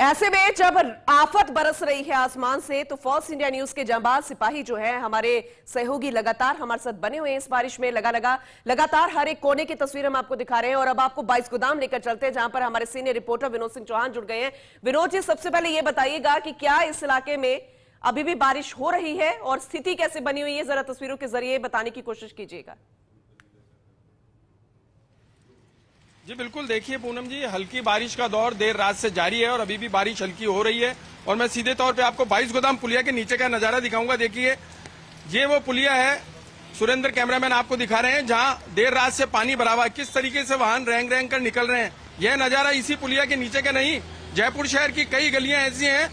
ऐसे में जब आफत बरस रही है आसमान से, तो फॉक्स इंडिया न्यूज के जांबाज सिपाही जो है हमारे सहयोगी लगातार हमारे साथ बने हुए हैं इस बारिश में। लगातार हर एक कोने की तस्वीर हम आपको दिखा रहे हैं और अब आपको 22 गोदाम लेकर चलते हैं, जहां पर हमारे सीनियर रिपोर्टर विनोद सिंह चौहान जुड़ गए हैं। विनोद जी, सबसे पहले ये बताइएगा कि क्या इस इलाके में अभी भी बारिश हो रही है और स्थिति कैसे बनी हुई है, जरा तस्वीरों के जरिए बताने की कोशिश कीजिएगा। जी बिल्कुल, देखिए पूनम जी, हल्की बारिश का दौर देर रात से जारी है और अभी भी बारिश हल्की हो रही है। और मैं सीधे तौर पे आपको 22 गोदाम पुलिया के नीचे का नजारा दिखाऊंगा। देखिए, ये वो पुलिया है, सुरेंद्र कैमरामैन आपको दिखा रहे हैं, जहां देर रात से पानी भरा हुआ है। किस तरीके से वाहन रेंग रेंग कर निकल रहे हैं। यह नजारा इसी पुलिया के नीचे का नहीं, जयपुर शहर की कई गलियां ऐसी हैं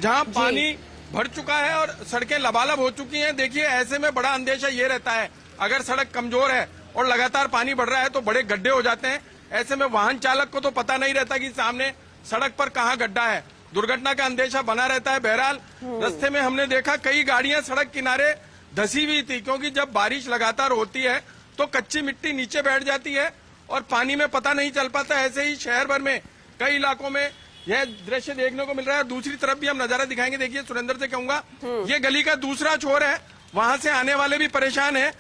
जहां पानी भर चुका है और सड़कें लबालब हो चुकी हैं। देखिए, ऐसे में बड़ा अंदेशा ये रहता है, अगर सड़क कमजोर है और लगातार पानी बढ़ रहा है तो बड़े गड्ढे हो जाते हैं। ऐसे में वाहन चालक को तो पता नहीं रहता कि सामने सड़क पर कहां गड्ढा है, दुर्घटना का अंदेशा बना रहता है। बहरहाल रास्ते में हमने देखा कई गाड़ियां सड़क किनारे धसी हुई थी, क्योंकि जब बारिश लगातार होती है तो कच्ची मिट्टी नीचे बैठ जाती है और पानी में पता नहीं चल पाता। ऐसे ही शहर भर में कई इलाकों में यह दृश्य देखने को मिल रहा है। दूसरी तरफ भी हम नजारा दिखाएंगे। देखिए, सुरेंद्र से कहूंगा, ये गली का दूसरा छोर है, वहां से आने वाले भी परेशान है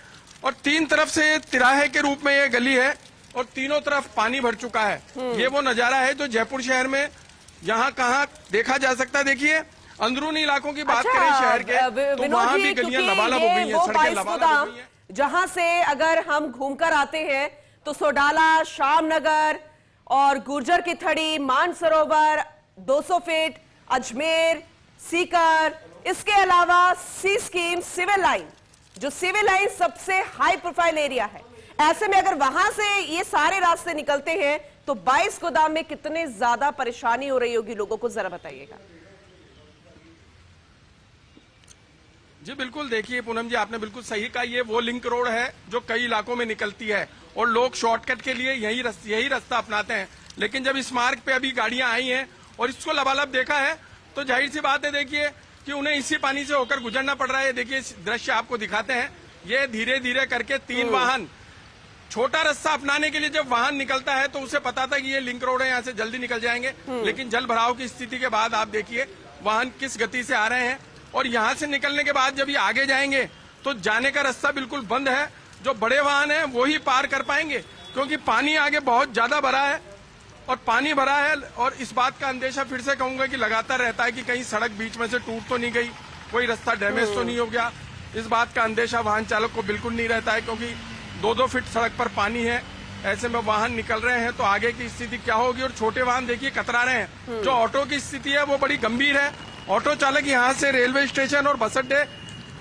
और तीन तरफ से तिराहे के रूप में ये गली है और तीनों तरफ पानी भर चुका है। ये वो नजारा है जो जयपुर शहर में यहाँ कहाँ देखा जा सकता है। देखिए, अंदरूनी इलाकों की बात करें शहर के, तो वहाँ भी गलियां लबालब हो गई हैं, सड़कें लबालब हो गई हैं। जहां से अगर हम घूमकर आते हैं तो सोडाला, शामनगर और गुर्जर की थड़ी, मानसरोवर, 200 फीट, अजमेर, सीकर, इसके अलावा सी स्कीम, सिविल लाइन, जो सिविल लाइन सबसे हाई प्रोफाइल एरिया है। ऐसे में अगर वहां से ये सारे रास्ते निकलते हैं तो 22 गोदाम में कितने ज्यादा परेशानी हो रही होगी लोगों को, जरा बताइएगा। जी बिल्कुल, देखिए पूनम जी, आपने बिल्कुल सही कहा, ये वो लिंक रोड है जो कई इलाकों में निकलती है और लोग शॉर्टकट के लिए यही रास्ता अपनाते हैं। लेकिन जब इस मार्ग पे अभी गाड़ियां आई हैं और इसको लबालब देखा है तो जाहिर सी बात है, देखिए कि उन्हें इसी पानी से होकर गुजरना पड़ रहा है। देखिए, दृश्य आपको दिखाते हैं, ये धीरे धीरे करके तीन वाहन छोटा रास्ता अपनाने के लिए जब वाहन निकलता है तो उसे पता था कि ये लिंक रोड है, यहाँ से जल्दी निकल जाएंगे। लेकिन जल भराव की स्थिति के बाद आप देखिए वाहन किस गति से आ रहे हैं और यहाँ से निकलने के बाद जब ये आगे जाएंगे तो जाने का रास्ता बिल्कुल बंद है। जो बड़े वाहन हैं वो ही पार कर पाएंगे, क्योंकि पानी आगे बहुत ज्यादा भरा है और पानी भरा है। और इस बात का अंदेशा फिर से कहूंगा कि लगातार रहता है कि कहीं सड़क बीच में से टूट तो नहीं गई, कोई रास्ता डैमेज तो नहीं हो गया। इस बात का अंदेशा वाहन चालक को बिल्कुल नहीं रहता है, क्योंकि 2-2 फीट सड़क पर पानी है। ऐसे में वाहन निकल रहे हैं तो आगे की स्थिति क्या होगी। और छोटे वाहन देखिए कतरा रहे हैं। जो ऑटो की स्थिति है वो बड़ी गंभीर है। ऑटो चालक यहाँ से रेलवे स्टेशन और बस अड्डे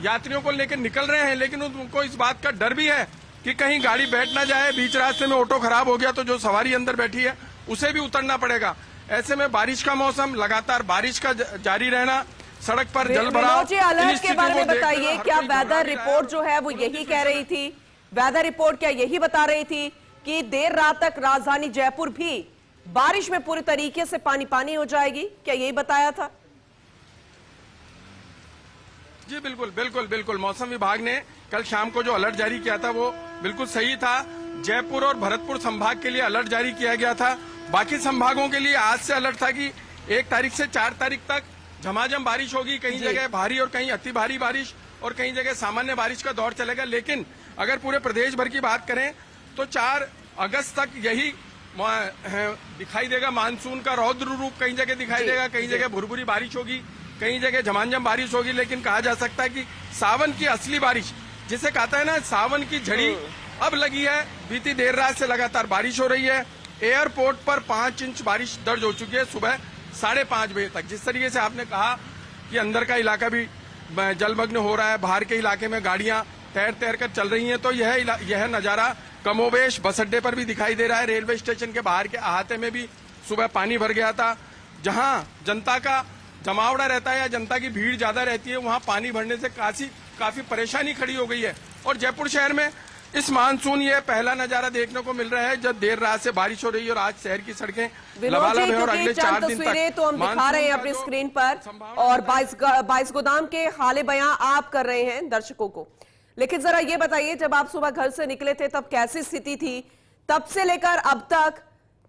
यात्रियों को लेकर निकल रहे हैं, लेकिन उनको इस बात का डर भी है कि कहीं गाड़ी बैठ ना जाए, बीच रास्ते में ऑटो खराब हो गया तो जो सवारी अंदर बैठी है उसे भी उतरना पड़ेगा। ऐसे में बारिश का मौसम, लगातार बारिश का जारी रहना, सड़क पर जल भराव। अलर्ट के बारे में बताइए, क्या वेदर रिपोर्ट जो है वो यही कह रही थी, वेदर रिपोर्ट क्या यही बता रही थी कि देर रात तक राजधानी जयपुर भी बारिश में पूरी तरीके से पानी पानी हो जाएगी? क्या यही बताया था? जी बिल्कुल बिल्कुल बिल्कुल, मौसम विभाग ने कल शाम को जो अलर्ट जारी किया था वो बिल्कुल सही था। जयपुर और भरतपुर संभाग के लिए अलर्ट जारी किया गया था। बाकी संभागों के लिए आज से अलर्ट था कि 1 तारीख से 4 तारीख तक झमाझम बारिश होगी, कहीं जगह भारी और कहीं अति भारी बारिश और कहीं जगह सामान्य बारिश का दौर चलेगा। लेकिन अगर पूरे प्रदेश भर की बात करें तो 4 अगस्त तक यही दिखाई देगा, मानसून का रौद्र रूप कहीं जगह दिखाई देगा, कहीं जगह भुरभुरी बारिश होगी, कहीं जगह झमाझम बारिश होगी। लेकिन कहा जा सकता है कि सावन की असली बारिश, जिसे कहता है ना, सावन की झड़ी अब लगी है। बीती देर रात से लगातार बारिश हो रही है। एयरपोर्ट पर 5 इंच बारिश दर्ज हो चुकी है सुबह 5:30 बजे तक। जिस तरीके से आपने कहा कि अंदर का इलाका भी जलमग्न हो रहा है, बाहर के इलाके में गाड़ियां तैर तैर कर चल रही हैं, तो यह नजारा कमोबेश बस अड्डे पर भी दिखाई दे रहा है। रेलवे स्टेशन के बाहर के अहाते में भी सुबह पानी भर गया था। जहां जनता का जमावड़ा रहता है या जनता की भीड़ ज्यादा रहती है, वहां पानी भरने से काफी परेशानी खड़ी हो गई है। और जयपुर शहर में इस मानसून ये पहला नजारा देखने को मिल रहा है जब देर रात से बारिश हो रही है और आज शहर की सड़कें लबालब है और अगले 4 दिन तक तो हम दिखा रहे हैं अपनी स्क्रीन पर और 22 गोदाम के हाले बयां आप कर रहे हैं दर्शकों को। लेकिन जरा ये बताइए, जब आप सुबह घर से निकले थे तब कैसी स्थिति थी? तब से लेकर अब तक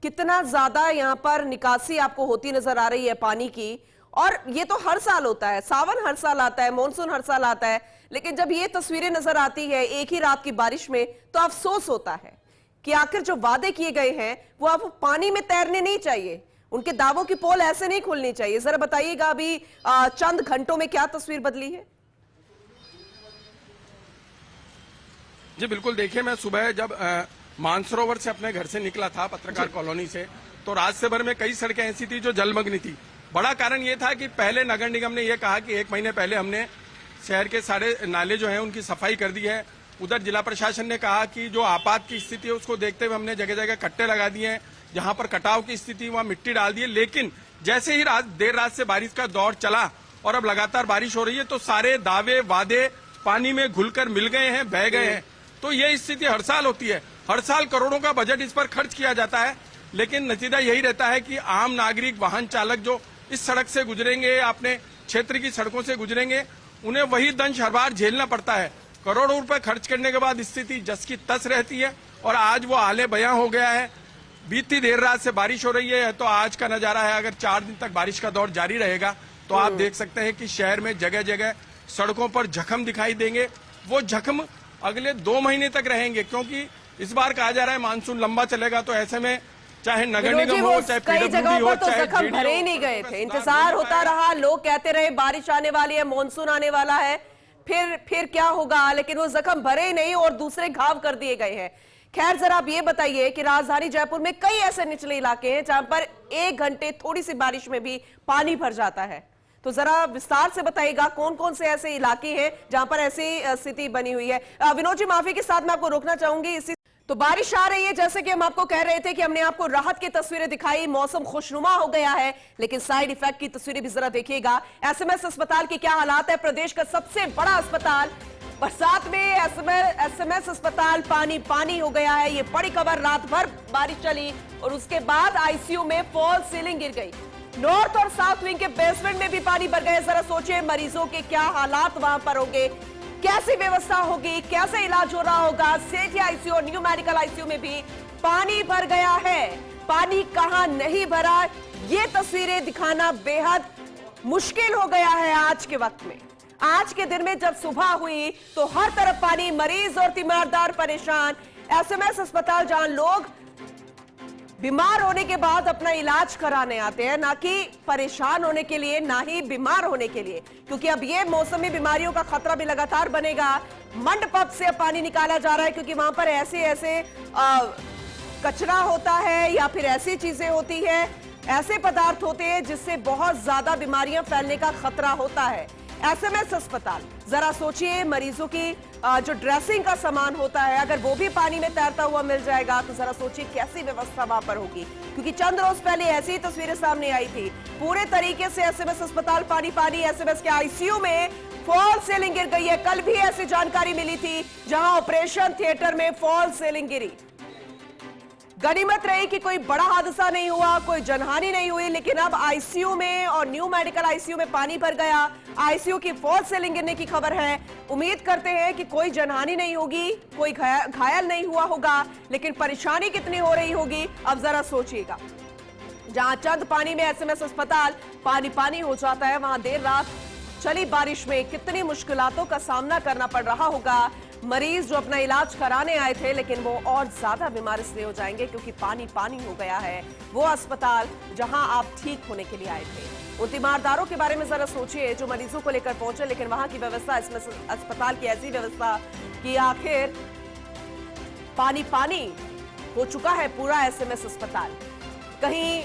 कितना ज्यादा यहाँ पर निकासी आपको होती नजर आ रही है पानी की। और ये तो हर साल होता है, सावन हर साल आता है, मॉनसून हर साल आता है, लेकिन जब ये तस्वीरें नजर आती है एक ही रात की बारिश में तो अफसोस होता है कि आखिर जो वादे किए गए हैं वो अब पानी में तैरने नहीं चाहिए, उनके दावों की पोल ऐसे नहीं खुलनी चाहिए। जरा बताइएगा अभी चंद घंटों में क्या तस्वीर बदली है? जी बिल्कुल, देखिए मैं सुबह जब मानसरोवर से अपने घर से निकला था पत्रकार कॉलोनी से, तो रास्ते भर में कई सड़कें ऐसी थी जो जलमग्न थी। बड़ा कारण ये था कि पहले नगर निगम ने यह कहा कि 1 महीने पहले हमने शहर के सारे नाले जो हैं उनकी सफाई कर दी है। उधर जिला प्रशासन ने कहा कि जो आपात की स्थिति है उसको देखते हुए हमने जगह जगह कट्टे लगा दिए हैं, जहां पर कटाव की स्थिति वहां मिट्टी डाल दी है। लेकिन जैसे ही देर रात से बारिश का दौर चला और अब लगातार बारिश हो रही है तो सारे दावे वादे पानी में घुलकर मिल गए हैं, बह गए हैं। तो ये स्थिति हर साल होती है, हर साल करोड़ों का बजट इस पर खर्च किया जाता है, लेकिन नतीजा यही रहता है कि आम नागरिक, वाहन चालक जो इस सड़क से गुजरेंगे, अपने क्षेत्र की सड़कों से गुजरेंगे, उन्हें वही दंश हर बार झेलना पड़ता है। करोड़ों रुपए खर्च करने के बाद स्थिति जस की तस रहती है और आज वो आले बयां हो गया है। बीती देर रात से बारिश हो रही है तो आज का नजारा है, अगर 4 दिन तक बारिश का दौर जारी रहेगा तो आप देख सकते हैं कि शहर में जगह जगह सड़कों पर जख्म दिखाई देंगे। वो जख्म अगले 2 महीने तक रहेंगे, क्योंकि इस बार कहा जा रहा है मानसून लंबा चलेगा। तो ऐसे में चाहे नगर निगम हो, चाहे कई जगहों हो, पर तो चाहे जख्म भरे ही नहीं गए थे, इंतजार होता रहा, लोग कहते रहे बारिश आने वाली है, मानसून आने वाला है, फिर क्या होगा, लेकिन वो जख्म भरे ही नहीं और दूसरे घाव कर दिए गए हैं। खैर, जरा आप ये बताइए कि राजधानी जयपुर में कई ऐसे निचले इलाके हैं जहां पर 1 घंटे थोड़ी सी बारिश में भी पानी भर जाता है, तो जरा विस्तार से बताइएगा कौन कौन से ऐसे इलाके हैं जहां पर ऐसी स्थिति बनी हुई है। विनोद जी, माफी के साथ मैं आपको रोकना चाहूंगी। इसी तो बारिश आ रही है, जैसे कि हम आपको कह रहे थे कि हमने आपको राहत की तस्वीरें दिखाई, मौसम खुशनुमा हो गया है, लेकिन साइड इफेक्ट की तस्वीरें भी जरा देखिएगा। एसएमएस अस्पताल की क्या हालात है, प्रदेश का सबसे बड़ा अस्पताल, बरसात में एसएमएस अस्पताल पानी पानी हो गया है। ये बड़ी खबर, रात भर बारिश चली और उसके बाद आईसीयू में फॉल सीलिंग गिर गई। नॉर्थ और साउथ विंग के बेसमेंट में भी पानी भर गए। जरा सोचिए मरीजों के क्या हालात वहां पर होंगे, कैसी व्यवस्था होगी, कैसे इलाज हो रहा होगा। सेठी आईसीयू और न्यू मेडिकल आईसीयू में भी पानी भर गया है। पानी कहां नहीं भरा, ये तस्वीरें दिखाना बेहद मुश्किल हो गया है आज के वक्त में। आज के दिन में जब सुबह हुई तो हर तरफ पानी, मरीज और तीमारदार परेशान। एसएमएस अस्पताल जहां लोग बीमार होने के बाद अपना इलाज कराने आते हैं, ना कि परेशान होने के लिए, ना ही बीमार होने के लिए, क्योंकि अब ये मौसमी बीमारियों का खतरा भी लगातार बनेगा। मंडपम से पानी निकाला जा रहा है क्योंकि वहां पर ऐसे कचरा होता है या फिर ऐसी चीजें होती है, ऐसे पदार्थ होते हैं जिससे बहुत ज्यादा बीमारियां फैलने का खतरा होता है। एसएमएस अस्पताल, जरा सोचिए मरीजों की जो ड्रेसिंग का सामान होता है, अगर वो भी पानी में तैरता हुआ मिल जाएगा तो जरा सोचिए कैसी व्यवस्था वहां पर होगी। क्योंकि चंद रोज पहले ऐसी ही तस्वीरें सामने आई थी, पूरे तरीके से एसएमएस अस्पताल पानी पानी। एसएमएस के आईसीयू में फॉल सीलिंग गिर गई है। कल भी ऐसी जानकारी मिली थी जहां ऑपरेशन थिएटर में फॉल सीलिंग गिरी। गनीमत रही कि कोई बड़ा हादसा नहीं हुआ, कोई जनहानि नहीं हुई, लेकिन अब आईसीयू में और न्यू मेडिकल आईसीयू में पानी भर गया। आईसीयू की फॉल सीलिंग गिरने की खबर है। उम्मीद करते हैं कि कोई जनहानि नहीं होगी, कोई घायल नहीं हुआ होगा, लेकिन परेशानी कितनी हो रही होगी अब जरा सोचिएगा। जहां चंद पानी में एसएमएस अस्पताल पानी पानी हो जाता है, वहां देर रात चली बारिश में कितनी मुश्किलातों का सामना करना पड़ रहा होगा। मरीज जो अपना इलाज कराने आए थे, लेकिन वो और ज्यादा बीमार इसलिए हो जाएंगे क्योंकि पानी पानी हो गया है वो अस्पताल जहां आप ठीक होने के लिए आए थे। उन तीमारदारों के बारे में जरा सोचिए जो मरीजों को लेकर पहुंचे, लेकिन वहां की व्यवस्था, इसमें अस्पताल की ऐसी व्यवस्था कि आखिर पानी पानी हो चुका है पूरा एसएमएस अस्पताल। कहीं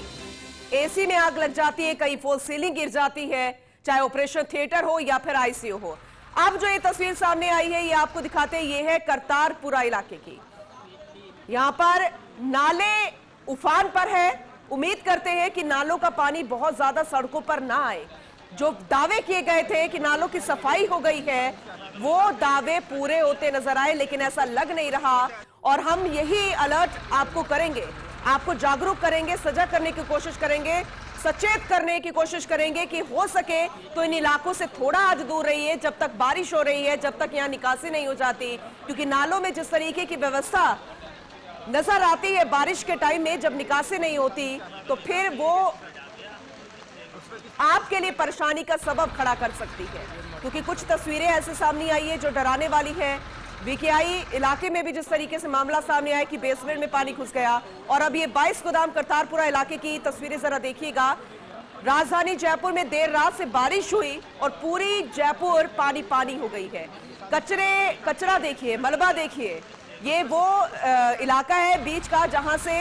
एसी में आग लग जाती है, कहीं फॉल सीलिंग गिर जाती है, चाहे ऑपरेशन थिएटर हो या फिर आईसीयू हो। अब जो ये तस्वीर सामने आई है ये आपको दिखाते हैं, ये है करतारपुरा इलाके की। यहां पर नाले उफान पर है। उम्मीद करते हैं कि नालों का पानी बहुत ज्यादा सड़कों पर ना आए। जो दावे किए गए थे कि नालों की सफाई हो गई है, वो दावे पूरे होते नजर आए, लेकिन ऐसा लग नहीं रहा। और हम यही अलर्ट आपको करेंगे, आपको जागरूक करेंगे, सजग करने की कोशिश करेंगे, सचेत करने की कोशिश करेंगे कि हो सके तो इन इलाकों से थोड़ा आज दूर रहिए जब तक बारिश हो रही है, जब तक यहाँ निकासी नहीं हो जाती। क्योंकि नालों में जिस तरीके की व्यवस्था नजर आती है बारिश के टाइम में जब निकासी नहीं होती तो फिर वो आपके लिए परेशानी का सबब खड़ा कर सकती है, क्योंकि कुछ तस्वीरें ऐसे सामने आई है जो डराने वाली है। वीकेआई इलाके में भी जिस तरीके से मामला सामने आया कि बेसमेंट में पानी घुस गया, और अब ये 22 गोदाम करतारपुरा इलाके की तस्वीरें जरा देखिएगा। राजधानी जयपुर में देर रात से बारिश हुई और पूरी जयपुर पानी पानी हो गई है। कचरा देखिए, मलबा देखिए। ये वो इलाका है बीच का जहां से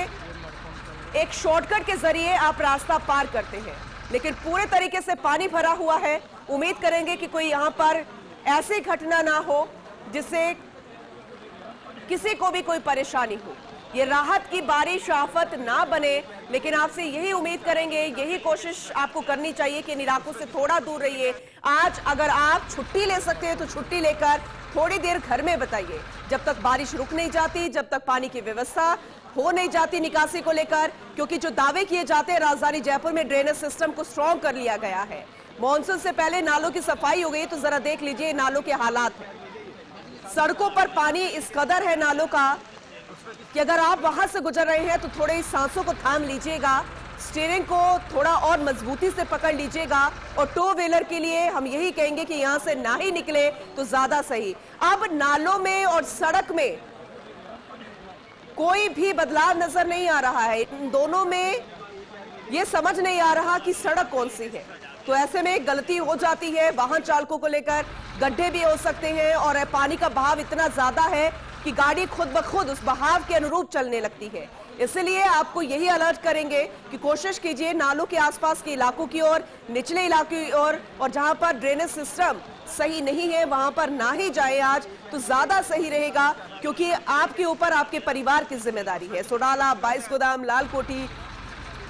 एक शॉर्टकट के जरिए आप रास्ता पार करते हैं, लेकिन पूरे तरीके से पानी भरा हुआ है। उम्मीद करेंगे कि कोई यहां पर ऐसी घटना ना हो जिससे किसी को भी कोई परेशानी हो। ये राहत की बारिश आफत ना बने, लेकिन आपसे यही उम्मीद करेंगे, यही कोशिश आपको करनी चाहिए कि इन इलाकों से थोड़ा दूर रहिए। आज अगर आप छुट्टी ले सकते हैं तो छुट्टी लेकर थोड़ी देर घर में बताइए, जब तक बारिश रुक नहीं जाती, जब तक पानी की व्यवस्था हो नहीं जाती निकासी को लेकर, क्योंकि जो दावे किए जाते हैं राजधानी जयपुर में ड्रेनेज सिस्टम को स्ट्रॉन्ग कर लिया गया है। मॉनसून से पहले नालों की सफाई हो गई, तो जरा देख लीजिए नालों के हालात है। सड़कों पर पानी इस कदर है नालों का कि अगर आप वहां से गुजर रहे हैं तो थोड़े सांसों को थाम लीजिएगा, स्टीयरिंग को थोड़ा और मजबूती से पकड़ लीजिएगा, और टू व्हीलर के लिए हम यही कहेंगे कि यहां से ना ही निकले तो ज्यादा सही। अब नालों में और सड़क में कोई भी बदलाव नजर नहीं आ रहा है। इन दोनों में यह समझ नहीं आ रहा कि सड़क कौन सी है, तो ऐसे में गलती हो जाती है। वाहन चालकों को लेकर गड्ढे भी हो सकते हैं, और पानी का बहाव इतना ज्यादा है कि गाड़ी खुद ब खुद उस बहाव के अनुरूप चलने लगती है। इसलिए आपको यही अलर्ट करेंगे कि कोशिश कीजिए नालों के आसपास के इलाकों की ओर, निचले इलाकों की ओर, और जहां पर ड्रेनेज सिस्टम सही नहीं है वहां पर ना ही जाए आज, तो ज्यादा सही रहेगा, क्योंकि आपके ऊपर आपके परिवार की जिम्मेदारी है। सोडाला, 22 गोदाम, लालकोठी,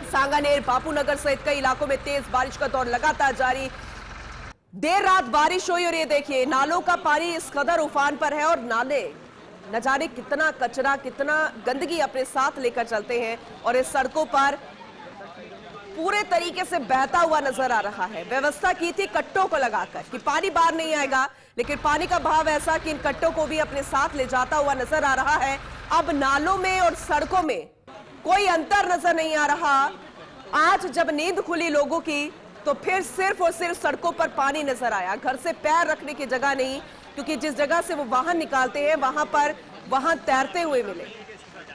सांगानेर, बापूनगर सहित कई इलाकों में तेज बारिश का दौर लगातार जारी। देर रात बारिश हुई और ये देखिए नालों का पानी इस कदर उफान पर है, और नाले न जाने कितना कचरा, कितना गंदगी अपने साथ लेकर चलते हैं, और इस सड़कों पर पूरे तरीके से बहता हुआ नजर आ रहा है। व्यवस्था की थी कट्टों को लगाकर कि पानी बाहर नहीं आएगा, लेकिन पानी का बहाव ऐसा कि इन कट्टों को भी अपने साथ ले जाता हुआ नजर आ रहा है। अब नालों में और सड़कों में कोई अंतर नजर नहीं आ रहा। आज जब नींद खुली लोगों की तो फिर सिर्फ और सिर्फ सड़कों पर पानी नजर आया, घर से पैर रखने की जगह नहीं, क्योंकि जिस जगह से वो वाहन निकालते हैं वहां पर वाहन तैरते हुए मिले।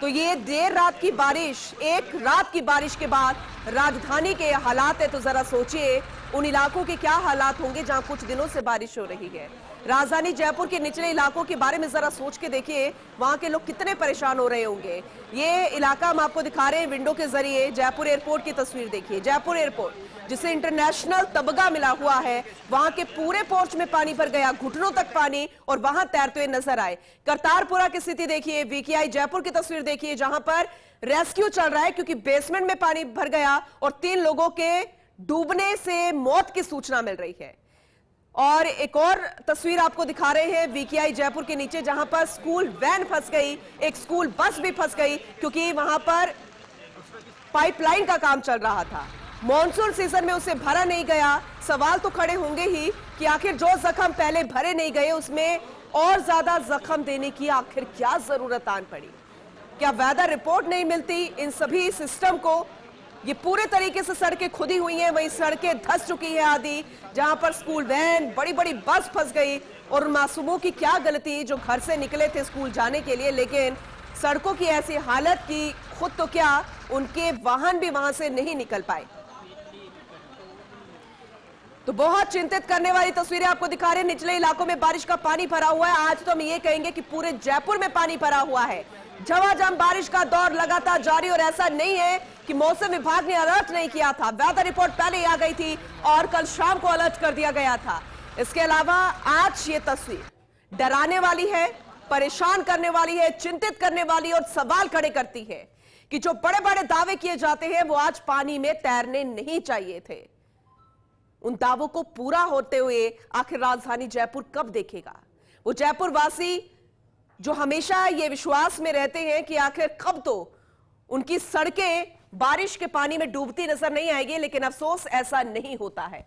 तो ये देर रात की बारिश, एक रात की बारिश के बाद राजधानी के हालात है, तो जरा सोचिए उन इलाकों के क्या हालात होंगे जहां कुछ दिनों से बारिश हो रही है। राजधानी जयपुर के निचले इलाकों के बारे में जरा सोच के देखिए, वहां के लोग कितने परेशान हो रहे होंगे। ये इलाका हम आपको दिखा रहे हैं विंडो के जरिए। जयपुर एयरपोर्ट की तस्वीर देखिए। जयपुर एयरपोर्ट जिसे इंटरनेशनल तमगा मिला हुआ है, वहां के पूरे पोर्च में पानी भर गया, घुटनों तक पानी, और वहां तैरते हुए नजर आए। करतारपुरा की स्थिति देखिए। वीकेआई जयपुर की तस्वीर देखिए, जहां पर रेस्क्यू चल रहा है क्योंकि बेसमेंट में पानी भर गया और 3 लोगों के डूबने से मौत की सूचना मिल रही है। और एक और तस्वीर आपको दिखा रहे हैं वीकेआई जयपुर के नीचे, जहां पर स्कूल वैन फंस गई, एक स्कूल बस भी फंस गई, क्योंकि वहां पर पाइपलाइन का काम चल रहा था। मॉनसून सीजन में उसे भरा नहीं गया। सवाल तो खड़े होंगे ही कि आखिर जो जख्म पहले भरे नहीं गए उसमें और ज्यादा जख्म देने की आखिर क्या जरूरत आन पड़ी? क्या वेदर रिपोर्ट नहीं मिलती इन सभी सिस्टम को? ये पूरे तरीके से सड़कें खुदी हुई हैं, वही सड़कें धंस चुकी है आदि, जहां पर स्कूल वैन, बड़ी बड़ी बस फंस गई। और मासूमों की क्या गलती जो घर से निकले थे स्कूल जाने के लिए, लेकिन सड़कों की ऐसी हालत की खुद तो क्या उनके वाहन भी वहां से नहीं निकल पाए। तो बहुत चिंतित करने वाली तस्वीरें आपको दिखा रहे हैं। निचले इलाकों में बारिश का पानी भरा हुआ है। आज तो हम ये कहेंगे कि पूरे जयपुर में पानी भरा हुआ है। झमाझम बारिश का दौर लगातार जारी, और ऐसा नहीं है कि मौसम विभाग ने अलर्ट नहीं किया था। वेदर रिपोर्ट पहले ही आ गई थी और कल शाम को अलर्ट कर दिया गया था। इसके अलावा आज ये तस्वीर डराने वाली है, परेशान करने वाली है, चिंतित करने वाली, और सवाल खड़े करती है कि जो बड़े बड़े दावे किए जाते हैं वो आज पानी में तैरने नहीं चाहिए थे। उन दावों को पूरा होते हुए आखिर राजधानी जयपुर कब देखेगा? वो जयपुर वासी जो हमेशा ये विश्वास में रहते हैं कि आखिर कब तो उनकी सड़कें बारिश के पानी में डूबती नजर नहीं आएगी, लेकिन अफसोस ऐसा नहीं होता है।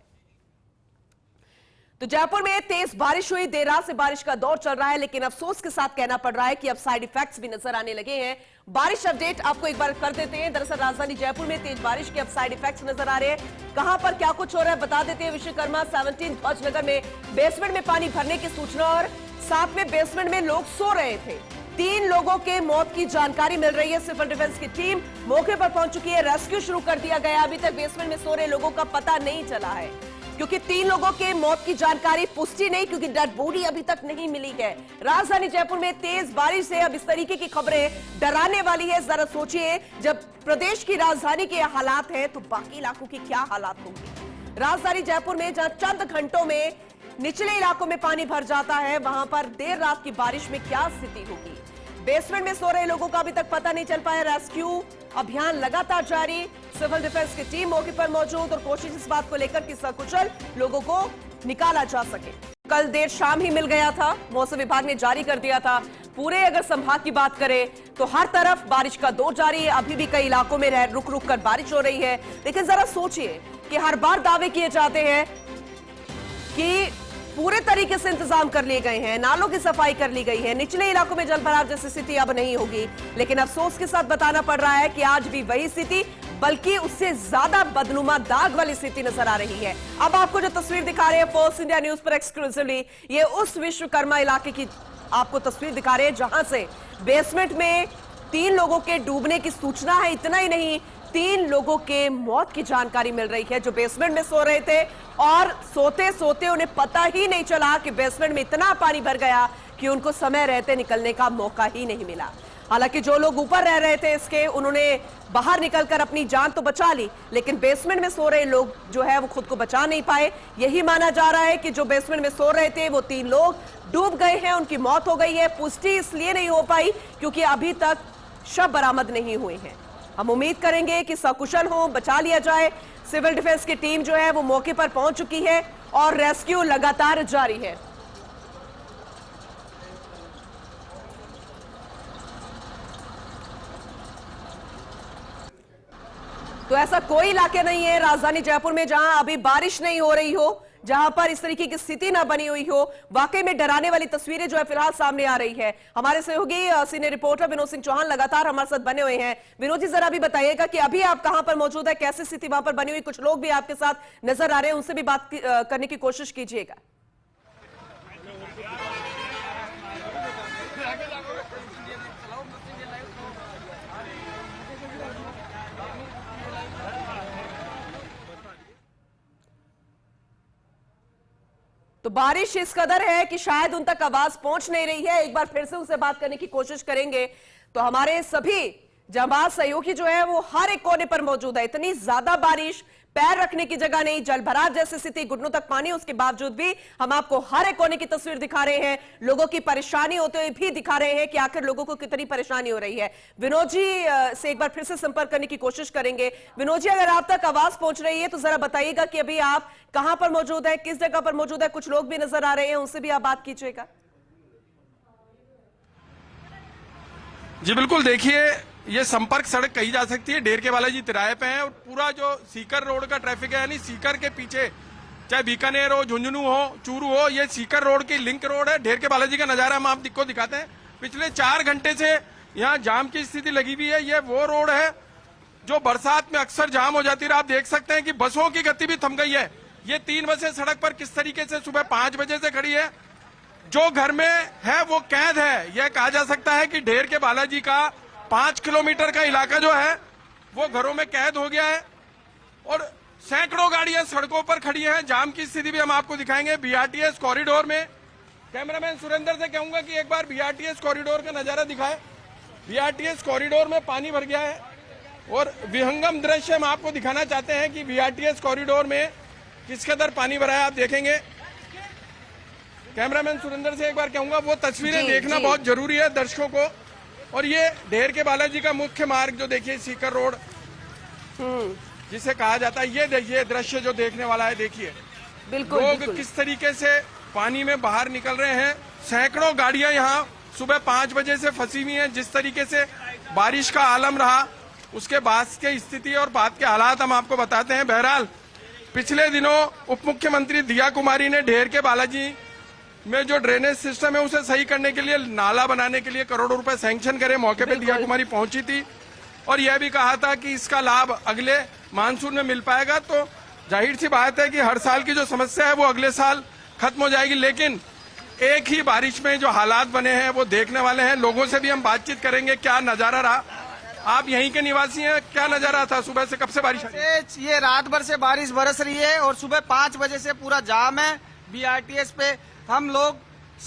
तो जयपुर में तेज बारिश हुई, देर रात से बारिश का दौर चल रहा है, लेकिन अफसोस के साथ कहना पड़ रहा है कि अब साइड इफेक्ट्स भी नजर आने लगे हैं। बारिश अपडेट आपको एक बार कर देते हैं। दरअसल राजधानी जयपुर में तेज बारिश के अब साइड इफेक्ट्स नजर आ रहे हैं। कहां पर क्या कुछ हो रहा है बता देते हैं। विश्वकर्मा 17 ध्वजनगर में बेसमेंट में पानी भरने की सूचना और साथ में बेसमेंट में लोग सो रहे थे। 3 लोगों के मौत की जानकारी मिल रही है। सिविल डिफेंस की टीम मौके पर पहुंच चुकी है। रेस्क्यू शुरू कर दिया गया। अभी तक बेसमेंट में सो रहे लोगों का पता नहीं चला है, क्योंकि 3 लोगों के मौत की जानकारी पुष्टि नहीं, क्योंकि डेड बॉडी अभी तक नहीं मिली है। राजधानी जयपुर में तेज बारिश से अब इस तरीके की खबरें डराने वाली है। जरा सोचिए, जब प्रदेश की राजधानी के हालात हैं तो बाकी इलाकों की क्या हालात होंगी। राजधानी जयपुर में जहां चंद घंटों में निचले इलाकों में पानी भर जाता है, वहां पर देर रात की बारिश में क्या स्थिति होगी। बेसमेंट में सो रहे लोगों का अभी तक पता नहीं चल पाया। रेस्क्यू अभियान लगातार जारी। सिविल डिफेंस की टीम मौके पर मौजूद और कोशिश इस बात को लेकर कि सकुशल लोगों को निकाला जा सके। कल देर शाम ही मिल गया था, मौसम विभाग ने जारी कर दिया था। पूरे अगर संभाग की बात करें तो हर तरफ बारिश का दौर जारी है। अभी भी कई इलाकों में रुक रुक कर बारिश हो रही है। लेकिन जरा सोचिए कि हर बार दावे किए जाते हैं कि पूरे तरीके से इंतजाम कर लिए गए हैं, नालों की सफाई कर ली गई है, निचले इलाकों में जलभराव जैसी स्थिति अब नहीं होगी। लेकिन अफसोस के साथ बताना पड़ रहा है कि आज भी वही स्थिति, बल्कि उससे ज्यादा बदनुमा दाग वाली स्थिति नजर आ रही है। अब आपको जो तस्वीर दिखा रहे हैं फोर्स इंडिया न्यूज पर एक्सक्लूसिवली, ये उस विश्वकर्मा इलाके की आपको तस्वीर दिखा रहे हैं जहां से बेसमेंट में 3 लोगों के डूबने की सूचना है। इतना ही नहीं, 3 लोगों के मौत की जानकारी मिल रही है जो बेसमेंट में सो रहे थे और सोते सोते उन्हें पता ही नहीं चला कि बेसमेंट में इतना पानी भर गया कि उनको समय रहते निकलने का मौका ही नहीं मिला। हालांकि जो लोग ऊपर रह रहे थे इसके, उन्होंने बाहर निकलकर अपनी जान तो बचा ली, लेकिन बेसमेंट में सो रहे लोग जो है वो खुद को बचा नहीं पाए। यही माना जा रहा है कि जो बेसमेंट में सो रहे थे वो 3 लोग डूब गए हैं, उनकी मौत हो गई है। पुष्टि इसलिए नहीं हो पाई क्योंकि अभी तक शव बरामद नहीं हुए हैं। हम उम्मीद करेंगे कि सकुशल हो, बचा लिया जाए। सिविल डिफेंस की टीम जो है वो मौके पर पहुंच चुकी है और रेस्क्यू लगातार जारी है। तो ऐसा कोई इलाके नहीं है राजधानी जयपुर में जहां अभी बारिश नहीं हो रही हो, जहां पर इस तरीके की स्थिति ना बनी हुई हो। वाकई में डराने वाली तस्वीरें जो है फिलहाल सामने आ रही है। हमारे सहयोगी सीनियर रिपोर्टर विनोद सिंह चौहान लगातार हमारे साथ बने हुए हैं। विनोद जी, जरा भी बताइएगा कि अभी आप कहां पर मौजूद है, कैसी स्थिति वहां पर बनी हुई। कुछ लोग भी आपके साथ नजर आ रहे हैं, उनसे भी बात करने की कोशिश कीजिएगा। तो बारिश इस कदर है कि शायद उन तक आवाज पहुंच नहीं रही है। एक बार फिर से उनसे बात करने की कोशिश करेंगे। तो हमारे सभी जांबाज सहयोगी जो है वो हर एक कोने पर मौजूद है। इतनी ज्यादा बारिश, पैर रखने की जगह नहीं, जलभराव जैसी स्थिति, घुटनों तक पानी, उसके बावजूद भी हम आपको हर एक कोने की तस्वीर दिखा रहे हैं। लोगों की परेशानी होते हुए भी दिखा रहे हैं कि आखिर लोगों को कितनी परेशानी हो रही है। विनोद जी से एक बार फिर से संपर्क करने की कोशिश करेंगे। विनोद जी, अगर आप तक आवाज पहुंच रही है तो जरा बताइएगा कि अभी आप कहां पर मौजूद है, किस जगह पर मौजूद है। कुछ लोग भी नजर आ रहे हैं, उनसे भी आप बात कीजिएगा। जी बिल्कुल, देखिए ये संपर्क सड़क कही जा सकती है, ढेर के बालाजी तिराहे पे है और पूरा जो सीकर रोड का ट्रैफिक है, यानी सीकर के पीछे चाहे बीकानेर हो, झुंझुनू हो, चूरू हो, ये सीकर रोड की लिंक रोड है। ढेर के बालाजी का नजारा हम आपको दिखाते हैं। पिछले 4 घंटे से यहाँ जाम की स्थिति लगी हुई है। ये वो रोड है जो बरसात में अक्सर जाम हो जाती है। आप देख सकते हैं कि बसों की गति भी थम गई है। ये 3 बसें सड़क पर किस तरीके से सुबह 5 बजे से खड़ी है। जो घर में है वो कैद है। यह कहा जा सकता है कि ढेर के बालाजी का 5 किलोमीटर का इलाका जो है वो घरों में कैद हो गया है और सैकड़ों गाड़ियां सड़कों पर खड़ी हैं। जाम की स्थिति भी हम आपको दिखाएंगे। बीआरटीएस कॉरिडोर में कैमरामैन सुरेंद्र से कहूंगा कि एक बार बीआरटीएस कॉरिडोर का नजारा दिखाए। बीआरटीएस कॉरिडोर में पानी भर गया है और विहंगम दृश्य हम आपको दिखाना चाहते हैं कि बीआरटीएस कॉरिडोर में किस कदर पानी भरा है। आप देखेंगे, कैमरामैन सुरेंद्र से एक बार कहूंगा वो तस्वीरें देखना बहुत जरूरी है दर्शकों को। और ये ढेर के बालाजी का मुख्य मार्ग जो देखिए सीकर रोड जिसे कहा जाता है, ये देखिए दृश्य जो देखने वाला है। देखिए लोग किस तरीके से पानी में बाहर निकल रहे हैं। सैकड़ों गाड़ियां यहाँ सुबह 5 बजे से फंसी हुई हैं। जिस तरीके से बारिश का आलम रहा उसके बाद की स्थिति और बाद के हालात हम आपको बताते हैं। बहरहाल पिछले दिनों उप मुख्यमंत्री दिया कुमारी ने ढेर के बालाजी में जो ड्रेनेज सिस्टम है उसे सही करने के लिए नाला बनाने के लिए करोड़ों रुपए सैंक्शन करे। मौके पे दिया कुमारी पहुंची थी और यह भी कहा था कि इसका लाभ अगले मानसून में मिल पाएगा। तो जाहिर सी बात है कि हर साल की जो समस्या है वो अगले साल खत्म हो जाएगी। लेकिन एक ही बारिश में जो हालात बने हैं वो देखने वाले हैं। लोगों से भी हम बातचीत करेंगे, क्या नजारा रहा। आप यहीं के निवासी हैं, क्या नजारा था सुबह से, कब से बारिश आ रही है? ये रात भर से बारिश बरस रही है और सुबह 5 बजे से पूरा जाम है BRTS पे। हम लोग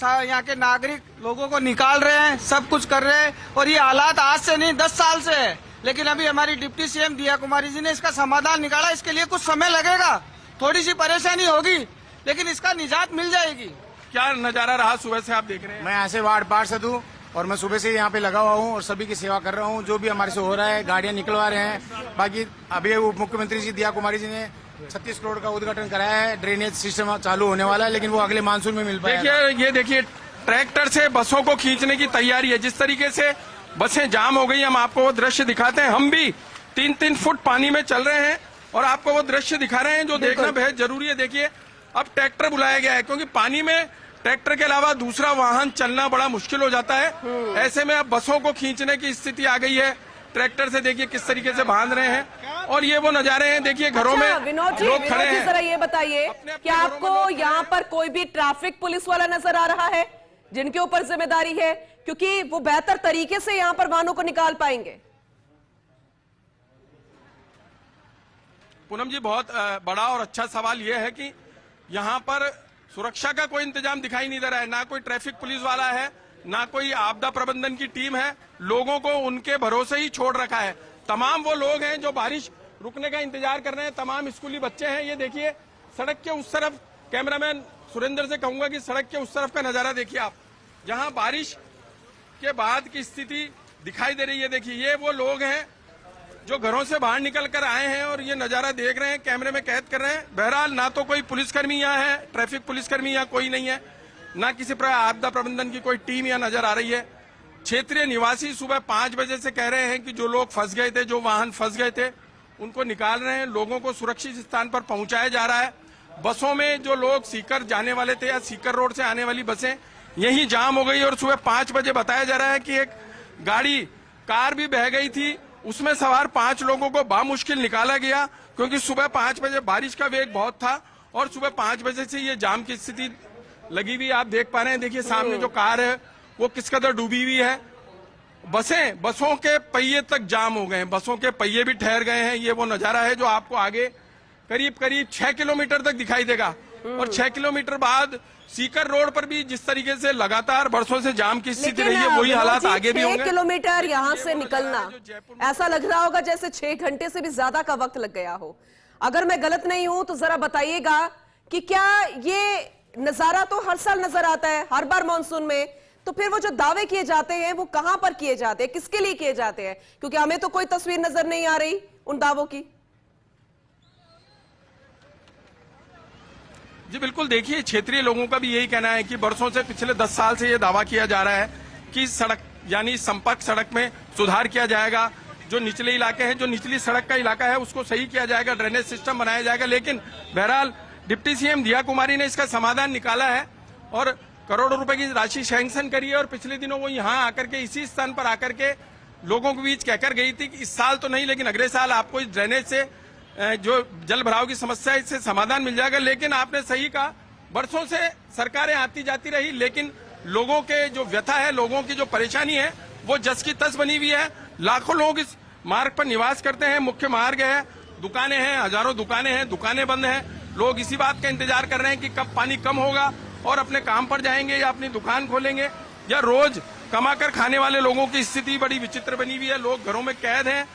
यहाँ के नागरिक लोगों को निकाल रहे हैं, सब कुछ कर रहे हैं और ये हालात आज से नहीं 10 साल से है। लेकिन अभी हमारी डिप्टी CM दिया कुमारी जी ने इसका समाधान निकाला। इसके लिए कुछ समय लगेगा, थोड़ी सी परेशानी होगी, लेकिन इसका निजात मिल जाएगी। क्या नजारा रहा सुबह से आप देख रहे हैं? मैं यहाँ से वार्ड पार्षद हूँ और मैं सुबह से यहाँ पे लगा हुआ हूँ और सभी की सेवा कर रहा हूँ। जो भी हमारे से हो रहा है, गाड़ियाँ निकलवा रहे हैं। बाकी अभी उप मुख्यमंत्री जी दिया कुमारी जी ने 36 करोड़ का उद्घाटन कराया है। ड्रेनेज सिस्टम चालू होने वाला है, लेकिन वो अगले मानसून में मिल पाएगा। ये देखिए ट्रैक्टर से बसों को खींचने की तैयारी है। जिस तरीके से बसें जाम हो गई, हम आपको वो दृश्य दिखाते हैं। हम भी 3-3 फुट पानी में चल रहे हैं और आपको वो दृश्य दिखा रहे हैं जो देखना बेहद जरूरी है। देखिए अब ट्रैक्टर बुलाया गया है क्योंकि पानी में ट्रैक्टर के अलावा दूसरा वाहन चलना बड़ा मुश्किल हो जाता है। ऐसे में अब बसों को खींचने की स्थिति आ गई है। ट्रैक्टर से देखिए किस तरीके से बांध रहे हैं और ये वो नजारे हैं। देखिए घरों में लोग खड़े हैं। जरा ये बताइए क्या आपको यहाँ पर कोई भी ट्रैफिक पुलिस वाला नजर आ रहा है जिनके ऊपर जिम्मेदारी है, क्योंकि वो बेहतर तरीके से यहाँ पर वाहनों को निकाल पाएंगे? पूनम जी, बहुत बड़ा और अच्छा सवाल यह है कि यहाँ पर सुरक्षा का कोई इंतजाम दिखाई नहीं दे रहा है। ना कोई ट्रैफिक पुलिस वाला है, ना कोई आपदा प्रबंधन की टीम है। लोगों को उनके भरोसे ही छोड़ रखा है। तमाम वो लोग हैं जो बारिश रुकने का इंतजार कर रहे हैं। तमाम स्कूली बच्चे हैं। ये देखिए सड़क के उस तरफ, कैमरामैन सुरेंद्र से कहूंगा कि सड़क के उस तरफ का नजारा देखिए आप, जहां बारिश के बाद की स्थिति दिखाई दे रही है। देखिए ये वो लोग हैं जो घरों से बाहर निकल कर आए हैं और ये नजारा देख रहे हैं, कैमरे में कैद कर रहे हैं। बहरहाल ना तो कोई पुलिसकर्मी यहाँ है, ट्रैफिक पुलिसकर्मी यहाँ कोई नहीं है, ना किसी प्रकार आपदा प्रबंधन की कोई टीम यहाँ नजर आ रही है। क्षेत्रीय निवासी सुबह 5 बजे से कह रहे हैं कि जो लोग फंस गए थे, जो वाहन फंस गए थे, उनको निकाल रहे हैं। लोगों को सुरक्षित स्थान पर पहुंचाया जा रहा है। बसों में जो लोग सीकर जाने वाले थे या सीकर रोड से आने वाली बसें यहीं जाम हो गई और सुबह 5 बजे बताया जा रहा है कि एक गाड़ी कार भी बह गई थी, उसमें सवार 5 लोगों को बामुश्किल निकाला गया क्योंकि सुबह 5 बजे बारिश का वेग बहुत था और सुबह 5 बजे से ये जाम की स्थिति लगी हुई आप देख पा रहे हैं। देखिए सामने जो कार है वो किस कदर डूबी हुई है। बसों के पहिए तक जाम हो गए हैं, बसों के पहिए भी ठहर गए हैं। ये वो नजारा है जो आपको आगे करीब 6 किलोमीटर तक दिखाई देगा और 6 किलोमीटर बाद सीकर रोड पर भी जिस तरीके से लगातार बरसों से जाम की स्थिति रही है वही हालात आगे भी होंगे। 6 किलोमीटर यहाँ से निकलना ऐसा लग रहा होगा जैसे 6 घंटे से भी ज्यादा का वक्त लग गया हो। अगर मैं गलत नहीं हूं तो जरा बताइएगा कि क्या ये नजारा तो हर साल नजर आता है, हर बार मानसून में, तो फिर वो जो दावे किए जाते हैं वो कहां पर किए जाते हैं, किसके लिए किए जाते हैं? क्योंकि हमें तो कोई तस्वीर नजर नहीं आ रही उन दावों की। जी बिल्कुल, देखिए क्षेत्रीय लोगों का भी यही कहना है कि बरसों से, पिछले 10 साल से ये दावा किया जा रहा है कि सड़क यानी संपर्क सड़क में सुधार किया जाएगा। जो निचले इलाके हैं, जो निचली सड़क का इलाका है उसको सही किया जाएगा, ड्रेनेज सिस्टम बनाया जाएगा। लेकिन बहरहाल डिप्टी CM दिया कुमारी ने इसका समाधान निकाला है और करोड़ों रुपए की राशि सैंक्शन करी है और पिछले दिनों वो यहाँ आकर के इसी स्थान पर आकर के लोगों के बीच कहकर गई थी कि इस साल तो नहीं लेकिन अगले साल आपको इस ड्रेनेज से जो जल भराव की समस्या है इससे समाधान मिल जाएगा। लेकिन आपने सही कहा, बरसों से सरकारें आती जाती रही लेकिन लोगों के जो व्यथा है, लोगों की जो परेशानी है वो जस की तस बनी हुई है। लाखों लोग इस मार्ग पर निवास करते हैं, मुख्य मार्ग है, दुकानें हैं, हजारों दुकानें हैं, दुकानें बंद हैं। लोग इसी बात का इंतजार कर रहे हैं कि कब पानी कम होगा और अपने काम पर जाएंगे या अपनी दुकान खोलेंगे। या रोज कमाकर खाने वाले लोगों की स्थिति बड़ी विचित्र बनी हुई है, लोग घरों में कैद हैं।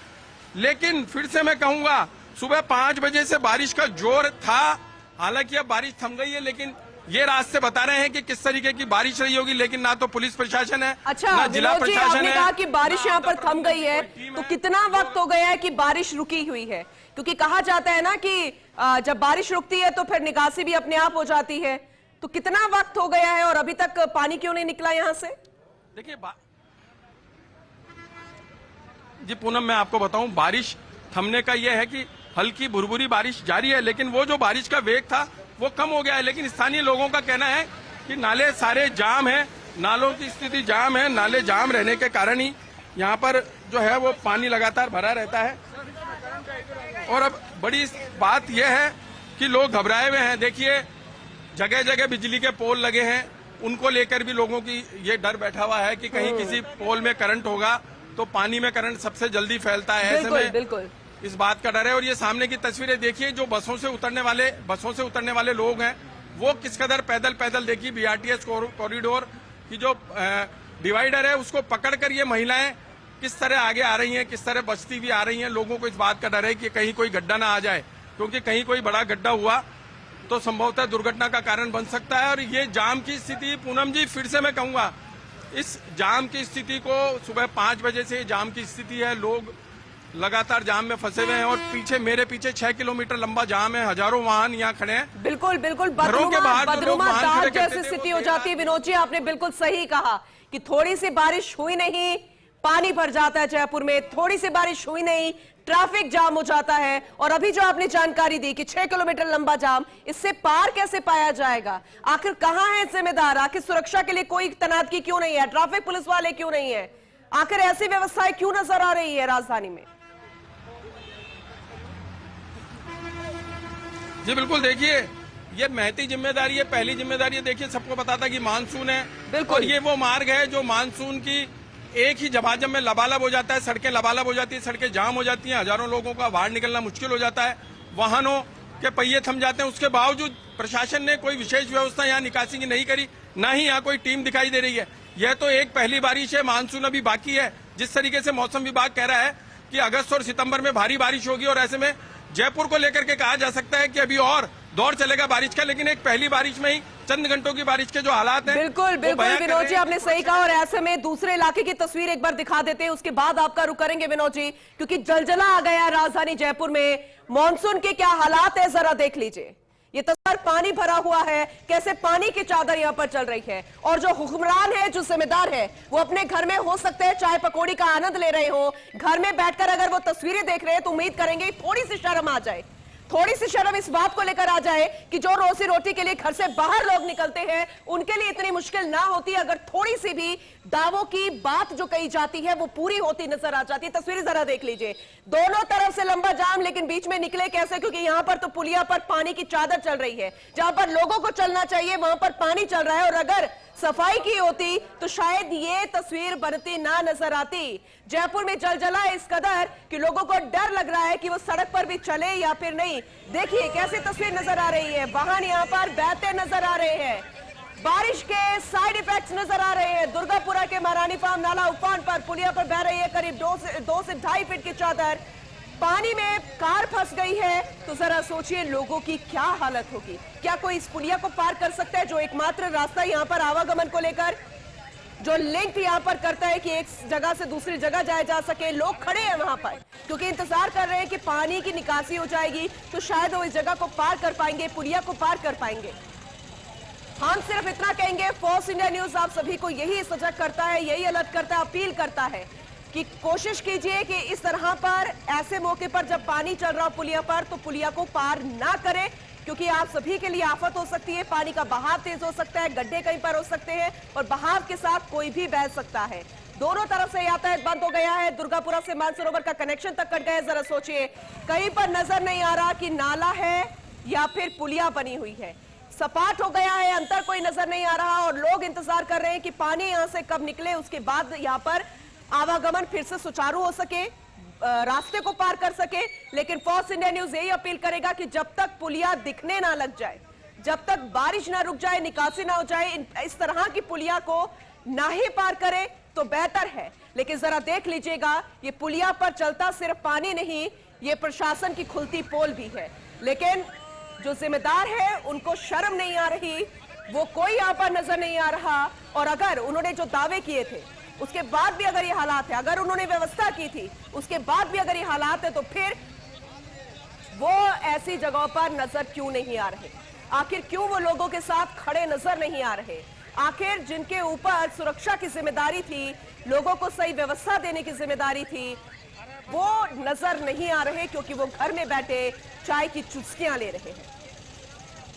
लेकिन फिर से मैं कहूंगा, सुबह 5 बजे से बारिश का जोर था, हालांकि अब बारिश थम गई है, लेकिन ये रास्ते बता रहे हैं कि किस तरीके की बारिश रही होगी। लेकिन ना तो पुलिस प्रशासन है, अच्छा, ना जिला प्रशासन आपने है। कहा कि बारिश यहाँ पर थम गई है, तो कितना वक्त हो गया है कि बारिश रुकी हुई है? क्योंकि कहा जाता है ना कि जब बारिश रुकती है तो फिर निकासी भी अपने आप हो जाती है। तो कितना वक्त हो गया है और अभी तक पानी क्यों नहीं निकला यहाँ से? देखिए जी पूनम, मैं आपको बताऊं, बारिश थमने का यह है कि हल्की भुरभुरी बारिश जारी है, लेकिन वो जो बारिश का वेग था वो कम हो गया है। लेकिन स्थानीय लोगों का कहना है कि नाले सारे जाम हैं, नालों की स्थिति जाम है। नाले जाम रहने के कारण ही यहाँ पर जो है वो पानी लगातार भरा रहता है। और अब बड़ी बात यह है कि लोग घबराए हुए हैं। देखिए, जगह जगह बिजली के पोल लगे हैं, उनको लेकर भी लोगों की ये डर बैठा हुआ है कि कहीं किसी पोल में करंट होगा तो पानी में करंट सबसे जल्दी फैलता है। ऐसे में बिल्कुल इस बात का डर है। और ये सामने की तस्वीरें देखिए, जो बसों से उतरने वाले लोग हैं वो किस कदर पैदल देखिए, बीआरटीएस कॉरिडोर की जो डिवाइडर है उसको पकड़कर ये महिलाएं किस तरह आगे आ रही हैं, किस तरह बचती भी आ रही हैं। लोगों को इस बात का डर है कि कहीं कोई गड्ढा ना आ जाए, क्योंकि कहीं कोई बड़ा गड्ढा हुआ तो संभवतः दुर्घटना का कारण बन सकता है। और ये जाम की स्थिति, पूनम जी फिर से मैं कहूंगा, इस जाम की स्थिति को सुबह 5 बजे से जाम की स्थिति है। लोग लगातार जाम में फंसे हुए हैं और मेरे पीछे 6 किलोमीटर लंबा जाम है। हजारों वाहन यहाँ खड़े हैं। बिल्कुल घरों के बाहर जो लोग वाहन खड़े करते जैसी थे, स्थिति हो जाती है। विनोद जी, आपने बिल्कुल सही कहा कि थोड़ी सी बारिश हुई नहीं, पानी भर जाता है जयपुर में। थोड़ी सी बारिश हुई नहीं, ट्रैफिक जाम हो जाता है। और अभी जो आपने जानकारी दी कि 6 किलोमीटर लंबा जाम, इससे पार कैसे पाया जाएगा? आखिर कहां है जिम्मेदार? आखिर सुरक्षा के लिए कोई तैनाती क्यों नहीं है? ट्रैफिक पुलिस वाले क्यों नहीं है? आखिर ऐसी व्यवस्थाएं क्यों नजर आ रही है राजधानी में? जी बिल्कुल, देखिए ये महती जिम्मेदारी है, पहली जिम्मेदारी है। देखिए, सबको पता था कि मानसून है और ये वो मार्ग है जो मानसून की एक ही झमाझम में लबालब हो जाता है। सड़कें लबालब हो जाती है, सड़कें जाम हो जाती हैं, हजारों लोगों का बाहर निकलना मुश्किल हो जाता है, वाहनों के पहिए थम जाते हैं। उसके बावजूद प्रशासन ने कोई विशेष व्यवस्था यहाँ निकासी की नहीं करी, ना ही यहाँ कोई टीम दिखाई दे रही है। यह तो एक पहली बारिश है, मानसून अभी बाकी है। जिस तरीके से मौसम विभाग कह रहा है कि अगस्त और सितंबर में भारी बारिश होगी और ऐसे में जयपुर को लेकर के कहा जा सकता है कि अभी और दौर चलेगा बारिश का, लेकिन एक पहली बारिश में ही चंद घंटों की बारिश के जो हालात हैं, बिल्कुल विनोद जी, आपने सही कहा। और ऐसे में दूसरे इलाके की तस्वीर एक बार दिखा देते हैं, उसके बाद आपका रुख करेंगे विनोद जी, क्योंकि जलजला आ गया राजधानी जयपुर में। मॉनसून के क्या हालात है जरा देख लीजिए। ये तस्वीर, पानी भरा हुआ है, कैसे पानी की चादर यहां पर चल रही है। और जो हुक्मरान है, जो जिम्मेदार है, वो अपने घर में हो सकते हैं चाय पकौड़ी का आनंद ले रहे हो। घर में बैठकर अगर वो तस्वीरें देख रहे हैं तो उम्मीद करेंगे थोड़ी सी शर्म आ जाए, थोड़ी सी शर्म इस बात को लेकर आ जाए कि जो रोजी रोटी के लिए घर से बाहर लोग निकलते हैं उनके लिए इतनी मुश्किल ना होती अगर थोड़ी सी भी दावों की बात जो कही जाती है वो पूरी होती नजर आ जाती है। तस्वीरें जरा देख लीजिए, दोनों तरफ से लंबा जाम, लेकिन बीच में निकले कैसे? क्योंकि यहां पर तो पुलिया पर पानी की चादर चल रही है। जहां पर लोगों को चलना चाहिए वहां पर पानी चल रहा है। और अगर सफाई की होती तो शायद ये तस्वीर बनती ना नजर आती। जयपुर में जलजला इस कदर कि लोगों को डर लग रहा है कि वो सड़क पर भी चले या फिर नहीं। देखिए कैसी तस्वीर नजर आ रही है, वाहन यहाँ पर बहते नजर आ रहे हैं, बारिश के साइड इफेक्ट्स नजर आ रहे हैं। दुर्गापुरा के महारानी फार्म नाला उफान पर पुलिया पर बह रही है करीब 2 से 2.5 फीट की चादर। पानी में कार फंस गई है तो जरा सोचिए लोगों की क्या हालत होगी। क्या कोई इस पुलिया को पार कर सकता है, जो एकमात्र रास्ता यहाँ पर आवागमन को लेकर, जो लिंक यहाँ पर करता है कि एक जगह से दूसरी जगह जाया जा सके? लोग खड़े हैं वहां पर क्योंकि इंतजार कर रहे हैं कि पानी की निकासी हो जाएगी तो शायद वो इस जगह को पार कर पाएंगे, पुलिया को पार कर पाएंगे। हम सिर्फ इतना कहेंगे, फोर्स इंडिया न्यूज आप सभी को यही सजग करता है, यही अलर्ट करता है, अपील करता है कि कोशिश कीजिए कि इस तरह पर ऐसे मौके पर जब पानी चल रहा हो पुलिया पर तो पुलिया को पार ना करें, क्योंकि आप सभी के लिए आफत हो सकती है। पानी का बहाव तेज हो सकता है, गड्ढे कहीं पर हो सकते हैं और बहाव के साथ कोई भी बह सकता है। दोनों तरफ से यातायात बंद हो गया है, दुर्गापुरा से मानसरोवर का कनेक्शन तक कट गया है। जरा सोचिए, कहीं पर नजर नहीं आ रहा कि नाला है या फिर पुलिया बनी हुई है, सपाट हो गया है, अंतर कोई नजर नहीं आ रहा और लोग इंतजार कर रहे हैं कि पानी यहां से कब निकले, उसके बाद यहां पर आवागमन फिर से सुचारू हो सके, रास्ते को पार कर सके। लेकिन फोर्स इंडिया न्यूज यही अपील करेगा कि जब तक पुलिया दिखने ना लग जाए, जब तक बारिश ना रुक जाए, निकासी ना हो जाए, इस तरह की पुलिया को ना ही पार करे तो बेहतर है। लेकिन जरा देख लीजिएगा, ये पुलिया पर चलता सिर्फ पानी नहीं, ये प्रशासन की खुलती पोल भी है। लेकिन जो जिम्मेदार है उनको शर्म नहीं आ रही, वो कोई यहां पर नजर नहीं आ रहा। और अगर उन्होंने जो दावे किए थे उसके बाद भी अगर ये हालात है, अगर उन्होंने व्यवस्था की थी उसके बाद भी अगर ये हालात है, तो फिर वो ऐसी जगहों पर नजर क्यों नहीं आ रहे? आखिर क्यों वो लोगों के साथ खड़े नजर नहीं आ रहे? आखिर जिनके ऊपर सुरक्षा की जिम्मेदारी थी, लोगों को सही व्यवस्था देने की जिम्मेदारी थी, वो नजर नहीं आ रहे क्योंकि वो घर में बैठे चाय की चुस्कियां ले रहे हैं।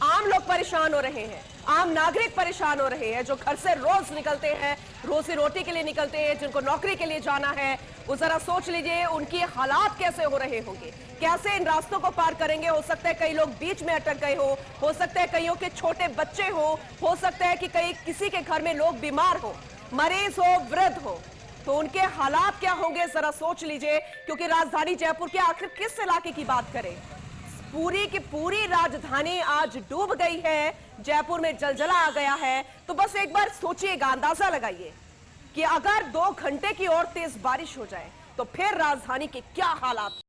आम लोग परेशान हो रहे हैं, आम नागरिक परेशान हो रहे हैं, जो घर से रोज निकलते हैं, रोजी रोटी के लिए निकलते हैं, जिनको नौकरी के लिए जाना है, वो जरा सोच लीजिए उनके हालात कैसे हो रहे होंगे, कैसे इन रास्तों को पार करेंगे। हो सकता है कई लोग बीच में अटक गए हो सकता है कईयों के छोटे बच्चे हो सकता है कि कई किसी के घर में लोग बीमार हो, मरीज हो, वृद्ध हो, तो उनके हालात क्या होंगे जरा सोच लीजिए। क्योंकि राजधानी जयपुर के आखिर किस इलाके की बात करें, पूरी की पूरी राजधानी आज डूब गई है, जयपुर में जलजला आ गया है। तो बस एक बार सोचिएगा, अंदाजा लगाइए कि अगर 2 घंटे की और तेज बारिश हो जाए तो फिर राजधानी के क्या हालात।